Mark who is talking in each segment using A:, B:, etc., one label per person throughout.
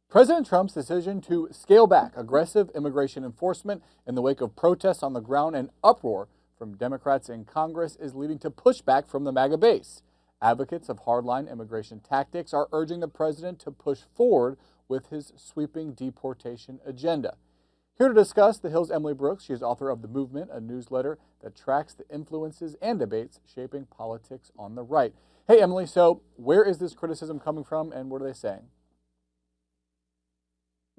A: President Trump's decision to scale back aggressive immigration enforcement in the wake of protests on the ground and uproar from Democrats in Congress is leading to pushback from the MAGA base. Advocates of hardline immigration tactics are urging the president to push forward with his sweeping deportation agenda. Here to discuss the Hill's Emily Brooks. She is author of The Movement, a newsletter that tracks the influences and debates shaping politics on the right. Hey, Emily, so where is this criticism coming from and what are they saying?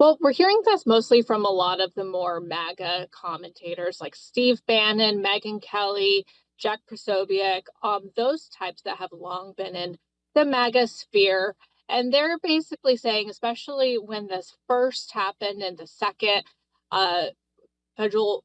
B: Well, we're hearing this mostly from a lot of the more MAGA commentators like Steve Bannon, Megyn Kelly, Jack Posobiec, those types that have long been in the MAGA sphere. And they're basically saying, especially when this first happened and the second federal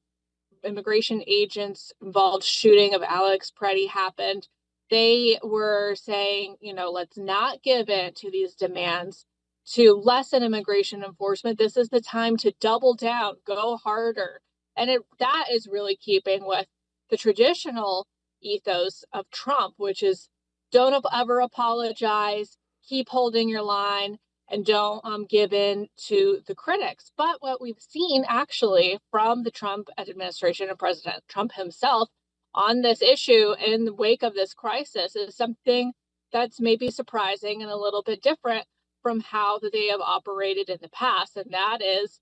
B: immigration agents involved shooting of Alex Preddy happened, they were saying, let's not give in to these demands to lessen immigration enforcement. This is the time to double down, go harder. And that is really keeping with the traditional ethos of Trump, which is don't ever apologize, keep holding your line, and don't give in to the critics. But what we've seen actually from the Trump administration and President Trump himself on this issue in the wake of this crisis is something that's maybe surprising and a little bit different from how they have operated in the past. And that is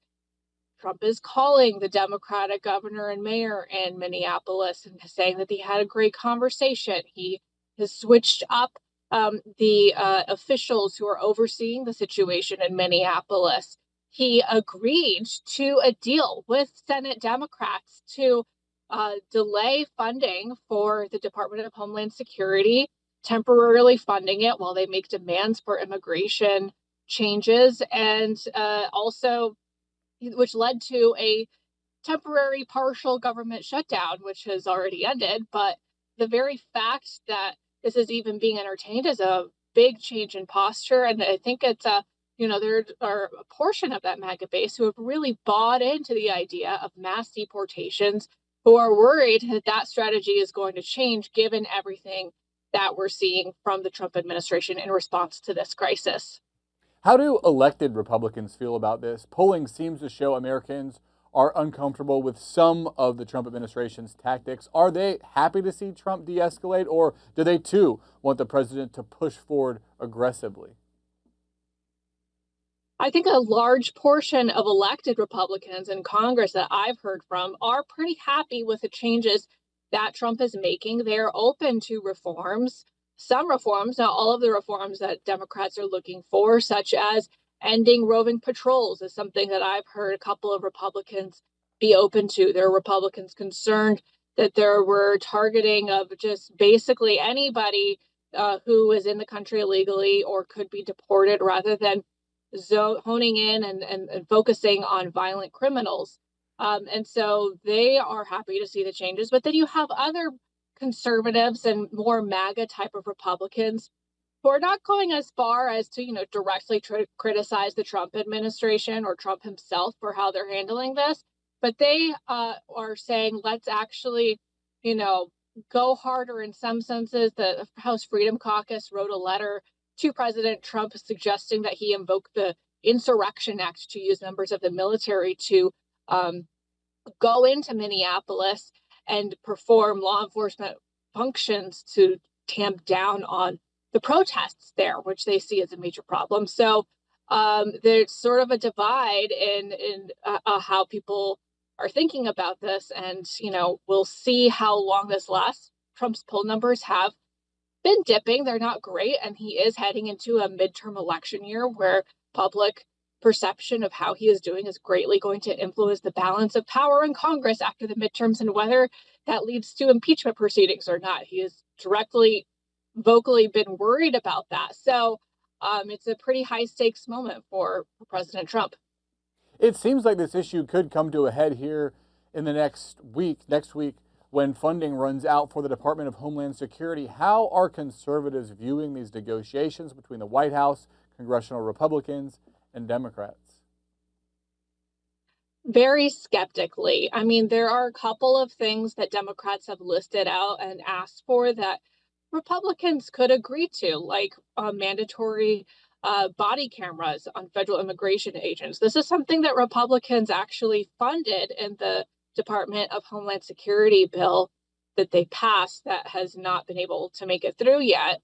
B: Trump is calling the Democratic governor and mayor in Minneapolis and saying that they had a great conversation. He has switched up the officials who are overseeing the situation in Minneapolis. He agreed to a deal with Senate Democrats to delay funding for the Department of Homeland Security, temporarily funding it while they make demands for immigration changes, and also which led to a temporary partial government shutdown, which has already ended. But the very fact that this is even being entertained is a big change in posture. And I think it's there are a portion of that MAGA base who have really bought into the idea of mass deportations, who are worried that that strategy is going to change given everything that we're seeing from the Trump administration in response to this crisis.
A: How do elected Republicans feel about this? Polling seems to show Americans are uncomfortable with some of the Trump administration's tactics. Are they happy to see Trump de-escalate, or do they too want the president to push forward aggressively?
B: I think a large portion of elected Republicans in Congress that I've heard from are pretty happy with the changes that Trump is making. They're open to reforms, some reforms, not all of the reforms that Democrats are looking for, such as ending roving patrols, is something that I've heard a couple of Republicans be open to. There are Republicans concerned that there were targeting of just basically anybody who is in the country illegally or could be deported, rather than honing in and focusing on violent criminals. And so they are happy to see the changes. But then you have other conservatives and more MAGA type of Republicans who are not going as far as to, directly criticize the Trump administration or Trump himself for how they're handling this. But they are saying, let's actually, go harder in some senses. The House Freedom Caucus wrote a letter to President Trump suggesting that he invoke the Insurrection Act to use members of the military to go into Minneapolis and perform law enforcement functions to tamp down on the protests there, which they see as a major problem. So there's sort of a divide in how people are thinking about this. And, we'll see how long this lasts. Trump's poll numbers have been dipping. They're not great. And he is heading into a midterm election year where public perception of how he is doing is greatly going to influence the balance of power in Congress after the midterms and whether that leads to impeachment proceedings or not. He has directly, vocally been worried about that. So it's a pretty high stakes moment for President Trump.
A: It seems like this issue could come to a head here in the next week, when funding runs out for the Department of Homeland Security. How are conservatives viewing these negotiations between the White House, congressional Republicans, and Democrats?
B: Very skeptically. I mean, there are a couple of things that Democrats have listed out and asked for that Republicans could agree to, like mandatory body cameras on federal immigration agents. This is something that Republicans actually funded in the Department of Homeland Security bill that they passed that has not been able to make it through yet.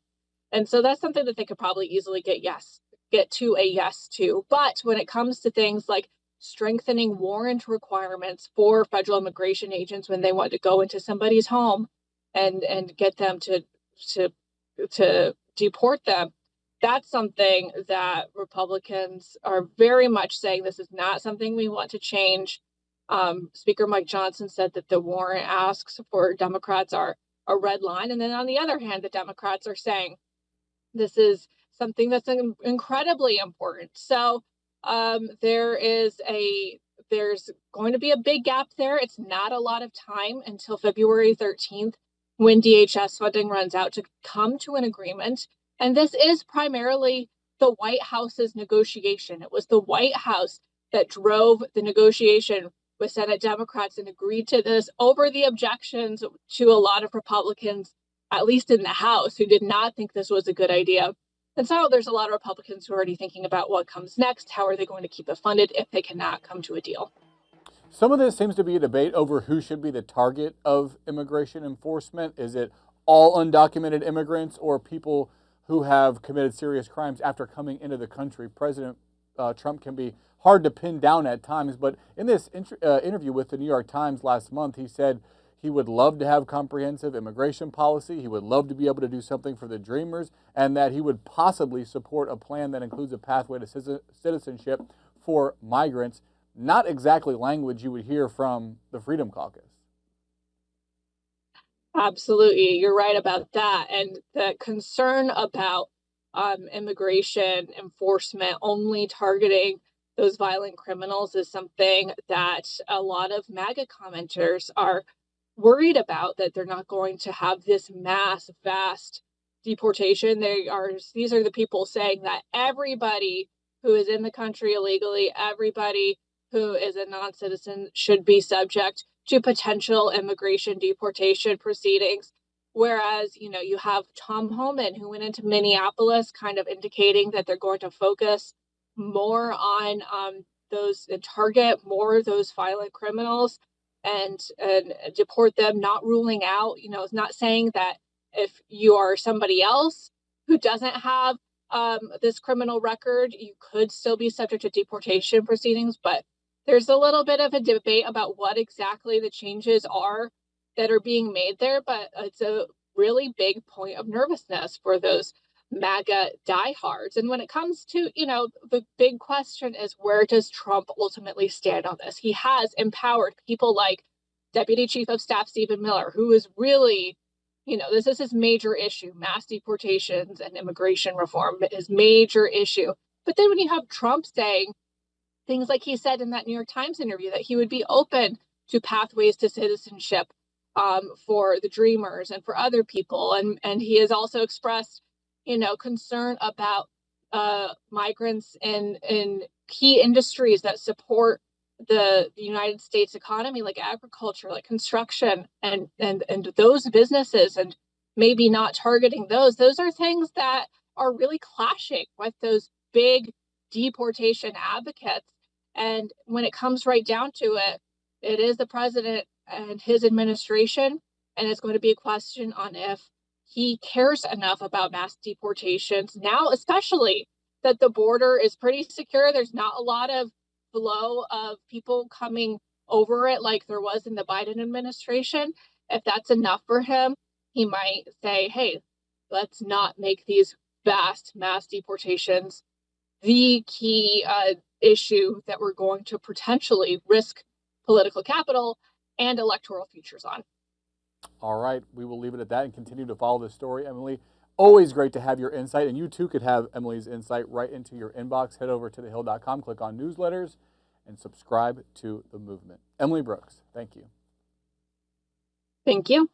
B: And so that's something that they could probably easily get to a yes to. But when it comes to things like strengthening warrant requirements for federal immigration agents when they want to go into somebody's home and get them to deport them, that's something that Republicans are very much saying this is not something we want to change. Speaker Mike Johnson said that the warrant asks for Democrats are a red line. And then on the other hand, the Democrats are saying this is something that's incredibly important. So there's going to be a big gap there. It's not a lot of time until February 13th when DHS funding runs out to come to an agreement. And this is primarily the White House's negotiation. It was the White House that drove the negotiation with Senate Democrats and agreed to this over the objections to a lot of Republicans, at least in the House, who did not think this was a good idea. And so there's a lot of Republicans who are already thinking about what comes next. How are they going to keep it funded if they cannot come to a deal?
A: Some of this seems to be a debate over who should be the target of immigration enforcement. Is it all undocumented immigrants or people who have committed serious crimes after coming into the country? President Trump can be hard to pin down at times, but in this interview with the New York Times last month, he said he would love to have comprehensive immigration policy. He would love to be able to do something for the Dreamers, and that he would possibly support a plan that includes a pathway to citizenship for migrants. Not exactly language you would hear from the Freedom Caucus.
B: Absolutely. You're right about that. And the concern about immigration enforcement only targeting those violent criminals is something that a lot of MAGA commenters are worried about, that they're not going to have this vast deportation. These are the people saying that everybody who is in the country illegally, everybody who is a non-citizen should be subject to potential immigration deportation proceedings. Whereas, you have Tom Homan, who went into Minneapolis, kind of indicating that they're going to focus more on those and target more of those violent criminals and deport them, not ruling out, it's not saying that if you are somebody else who doesn't have this criminal record, you could still be subject to deportation proceedings. But there's a little bit of a debate about what exactly the changes are that are being made there. But it's a really big point of nervousness for those MAGA diehards. And when it comes to, the big question is, where does Trump ultimately stand on this? He has empowered people like Deputy Chief of Staff Stephen Miller, who is really, this is his major issue. Mass deportations and immigration reform is major issue. But then when you have Trump saying things like he said in that New York Times interview, that he would be open to pathways to citizenship for the Dreamers and for other people. And he has also expressed, concern about migrants in key industries that support the United States economy, like agriculture, like construction, and those businesses, and maybe not targeting those. Those are things that are really clashing with those big deportation advocates. And when it comes right down to it, it is the president and his administration, and it's going to be a question on if he cares enough about mass deportations now, especially that the border is pretty secure. There's not a lot of flow of people coming over it like there was in the Biden administration. If that's enough for him, he might say, hey, let's not make these vast mass deportations the key issue that we're going to potentially risk political capital and electoral futures on.
A: All right, we will leave it at that and continue to follow this story. Emily, always great to have your insight, and you too could have Emily's insight right into your inbox. Head over to thehill.com, click on newsletters, and subscribe to The Movement. Emily Brooks, thank you.
B: Thank you.